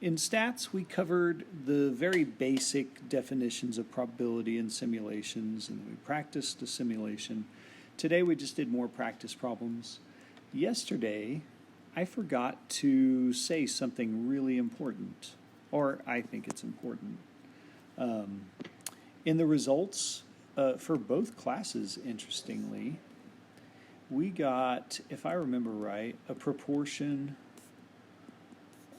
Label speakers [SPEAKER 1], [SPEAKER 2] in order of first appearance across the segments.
[SPEAKER 1] In stats, we covered the very basic definitions of probability in simulations, and we practiced a simulation. Today, we just did more practice problems. Yesterday, I forgot to say something really important, or I think it's important. In the results for both classes, interestingly, we got, if I remember right, a proportion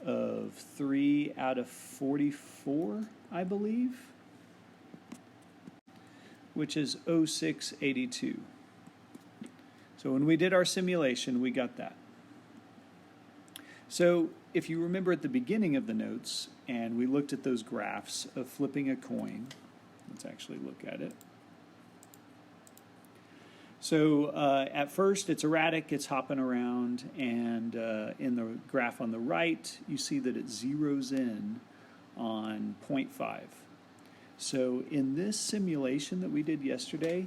[SPEAKER 1] of 3 out of 44, I believe, which is 0.682. So when we did our simulation, we got that. So if you remember at the beginning of the notes, and we looked at those graphs of flipping a coin, let's actually look at it. So at first it's erratic, it's hopping around, and in the graph on the right, you see that it zeroes in on 0.5. So in this simulation that we did yesterday,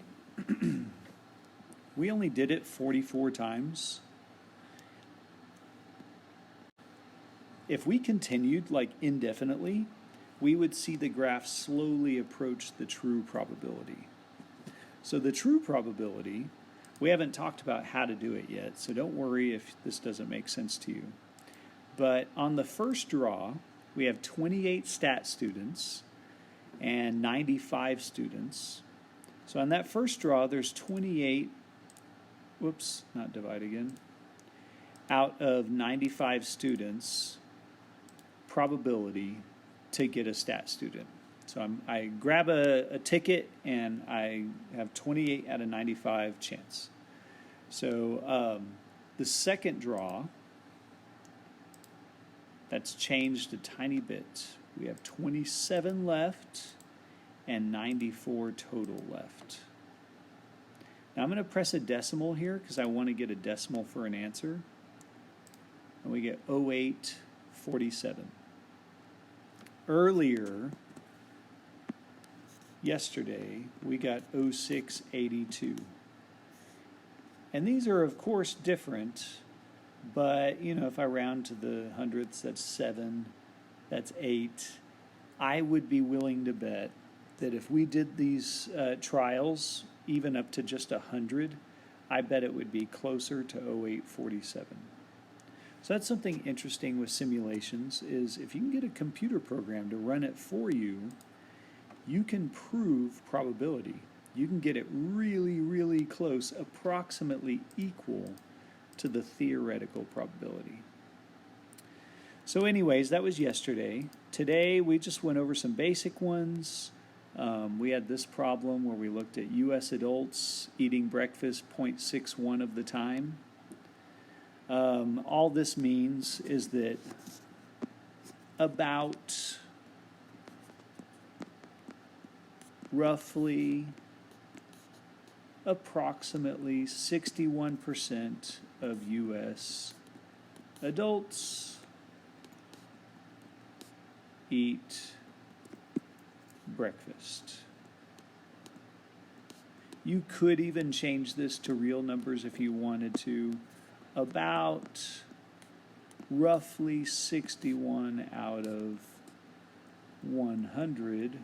[SPEAKER 1] we only did it 44 times. If we continued like indefinitely, we would see the graph slowly approach the true probability. So the true probability, we haven't talked about how to do it yet, so don't worry if this doesn't make sense to you. But on the first draw, we have 28 stat students and 95 students. So on that first draw, there's 28, whoops, not divide again, out of 95 students probability to get a stat student. So I grab a ticket and I have 28 out of 95 chance. So the second draw, that's changed a tiny bit. We have 27 left and 94 total left. Now I'm going to press a decimal here because I want to get a decimal for an answer. And we get 0.847. Earlier, yesterday, we got 0.682. And these are, of course, different, but, you know, if I round to the hundredths, that's 7, that's 8. I would be willing to bet that if we did these trials, even up to just 100, I bet it would be closer to 0.847. So that's something interesting with simulations, is if you can get a computer program to run it for you, you can prove probability. You can get it really, really close, approximately equal to the theoretical probability. So anyways, that was yesterday. Today, we just went over some basic ones. We had this problem where we looked at U.S. adults eating breakfast 0.61 of the time. All this means is that about roughly approximately 61% of U.S. adults eat breakfast. You could even change this to real numbers if you wanted to. About roughly 61 out of 100,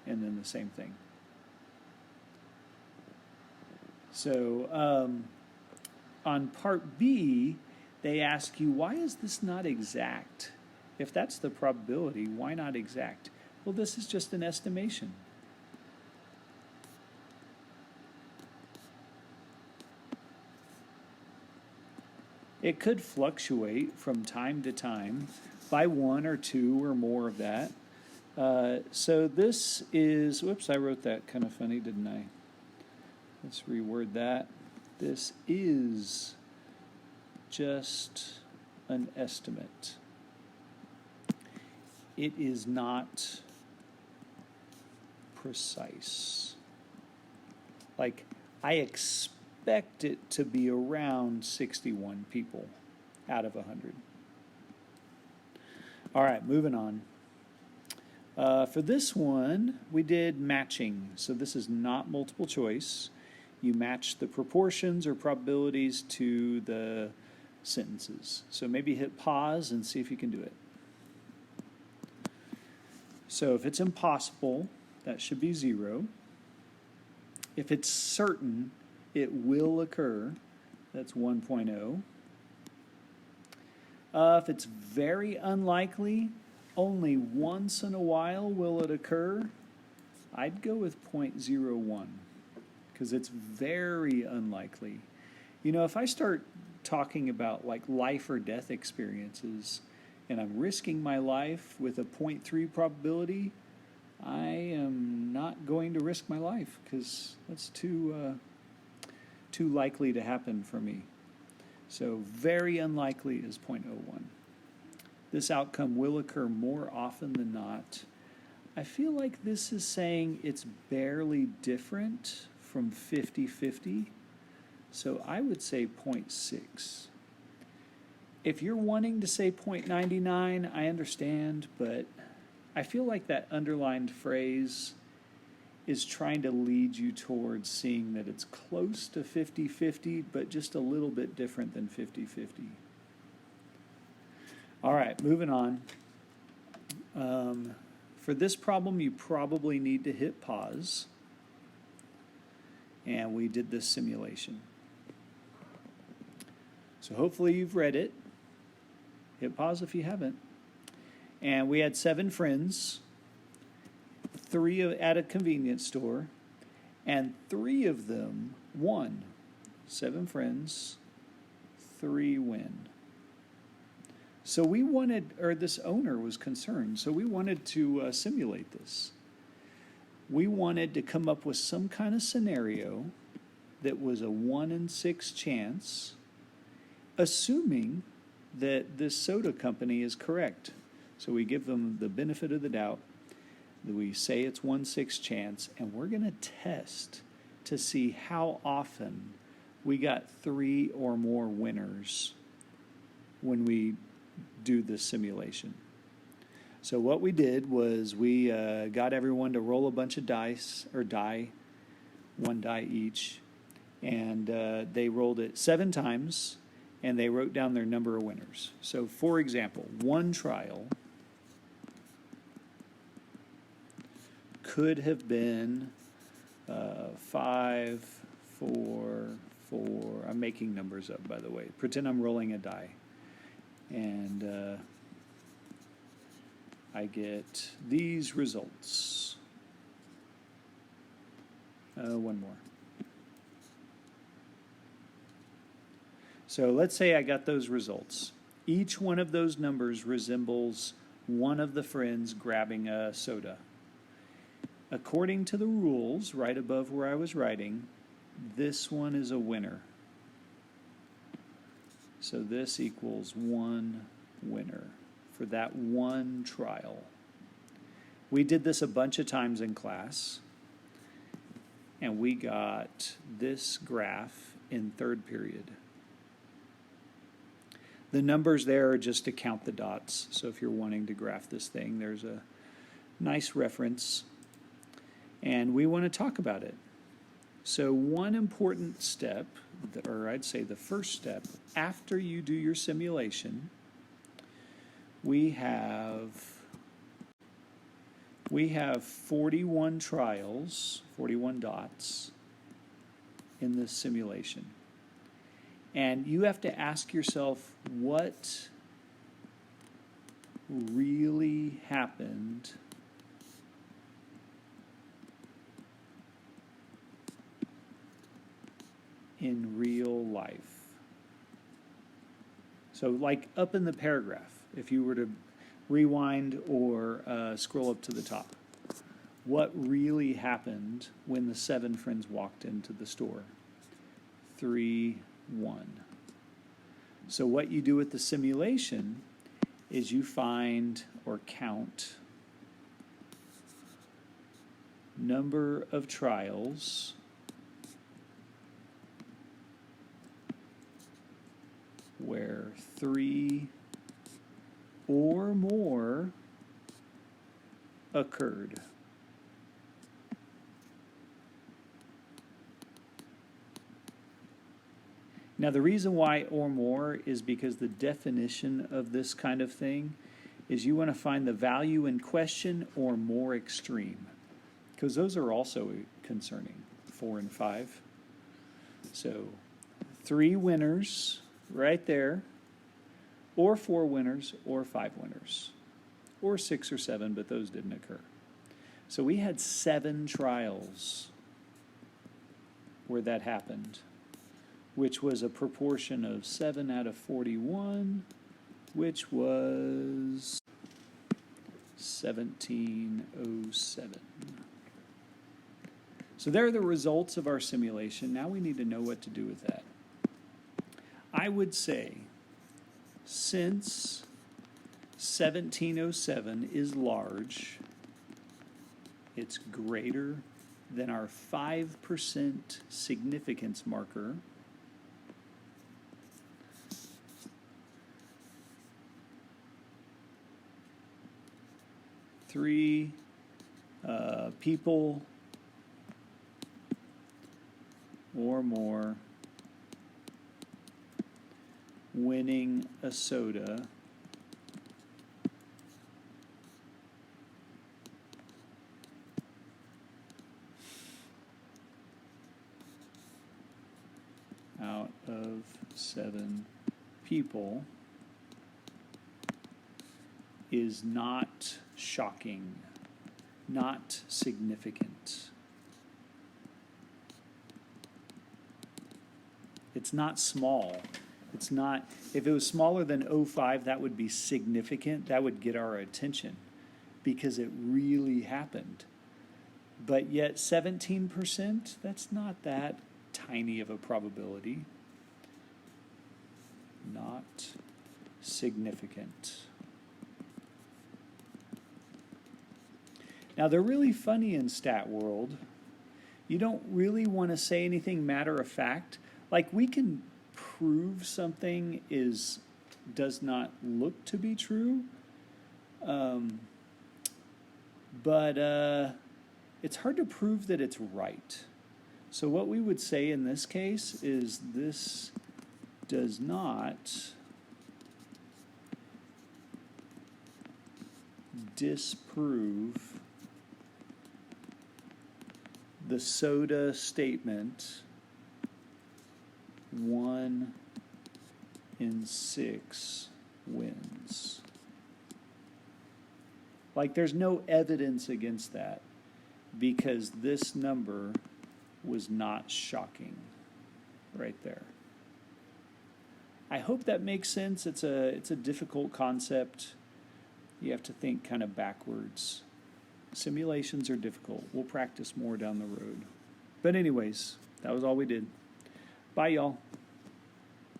[SPEAKER 1] and then the same thing. So on part B, they ask you, why is this not exact? If that's the probability, why not exact? Well, this is just an estimation. It could fluctuate from time to time by 1 or 2 or more of that. So this is, whoops, I wrote that kind of funny, didn't I? Let's reword that. This is just an estimate. It is not precise. Like, I expect it to be around 61 people out of 100. All right, moving on. For this one, we did matching. So this is not multiple choice. You match the proportions or probabilities to the sentences. So maybe hit pause and see if you can do it. So if it's impossible, that should be 0. If it's certain it will occur, that's 1.0. If it's very unlikely, only once in a while will it occur, I'd go with 0.01 because it's very unlikely. You know, if I start talking about like life or death experiences and I'm risking my life with a 0.3 probability, I am not going to risk my life because that's too likely to happen for me. So very unlikely is 0.01. This outcome will occur more often than not. I feel like this is saying it's barely different from 50-50. So I would say 0.6. If you're wanting to say 0.99, I understand, but I feel like that underlined phrase is trying to lead you towards seeing that it's close to 50-50, but just a little bit different than 50-50. All right, moving on. For this problem, you probably need to hit pause. And we did this simulation. So hopefully you've read it. Hit pause if you haven't. And we had 7 friends, 3 at a convenience store, and 3 of them won. 7 friends, 3 win. So we wanted, or this owner was concerned, so we wanted to simulate this. We wanted to come up with some kind of scenario that was a 1 in 6 chance, assuming that this soda company is correct. So we give them the benefit of the doubt. We say it's 1/6 chance, and we're going to test to see how often we got 3 or more winners when we do this simulation. So what we did was we got everyone to roll a bunch of dice, or die, 1 die each, and they rolled it 7 times, and they wrote down their number of winners. So for example, one trial could have been 5, 4, 4. I'm making numbers up, by the way. Pretend I'm rolling a die. And I get these results. One more. So let's say I got those results. Each one of those numbers resembles one of the friends grabbing a soda. According to the rules, right above where I was writing, this one is a winner. So this equals 1 winner for that one trial. We did this a bunch of times in class, and we got this graph in 3rd period. The numbers there are just to count the dots. So if you're wanting to graph this thing, there's a nice reference. And we want to talk about it. So one important step, or I'd say the first step, after you do your simulation, we have 41 trials, 41 dots in this simulation. And you have to ask yourself what really happened in real life. So like up in the paragraph, if you were to rewind or scroll up to the top, what really happened when the 7 friends walked into the store? 3, 1. So what you do with the simulation is you find or count number of trials where 3 or more occurred. Now Now, the reason why or more is because the definition of this kind of thing is you want to find the value in question or more extreme, because those are also concerning, 4 and 5. So 3 winners right there, or 4 winners, or 5 winners, or 6 or 7, but those didn't occur. So we had 7 trials where that happened, which was a proportion of 7 out of 41, which was 1707. So there are the results of our simulation. Now we need to know what to do with that. I would say, since 1707 is large, it's greater than our 5% significance marker. Three people or more winning a soda out of 7 people is not shocking, not significant. It's not small. It's not, if it was smaller than 0.5, that would be significant. That would get our attention because it really happened. But yet 17%, that's not that tiny of a probability. Not significant. Now, they're really funny in stat world. You don't really want to say anything matter of fact. Like, we can prove something does not look to be true, but it's hard to prove that it's right. So what we would say in this case is this does not disprove the soda statement 1 in 6 wins. Like, there's no evidence against that because this number was not shocking right there. I hope that makes sense. It's a difficult concept. You have to think kind of backwards. Simulations are difficult. We'll practice more down the road. But anyways, that was all we did. Bye, y'all.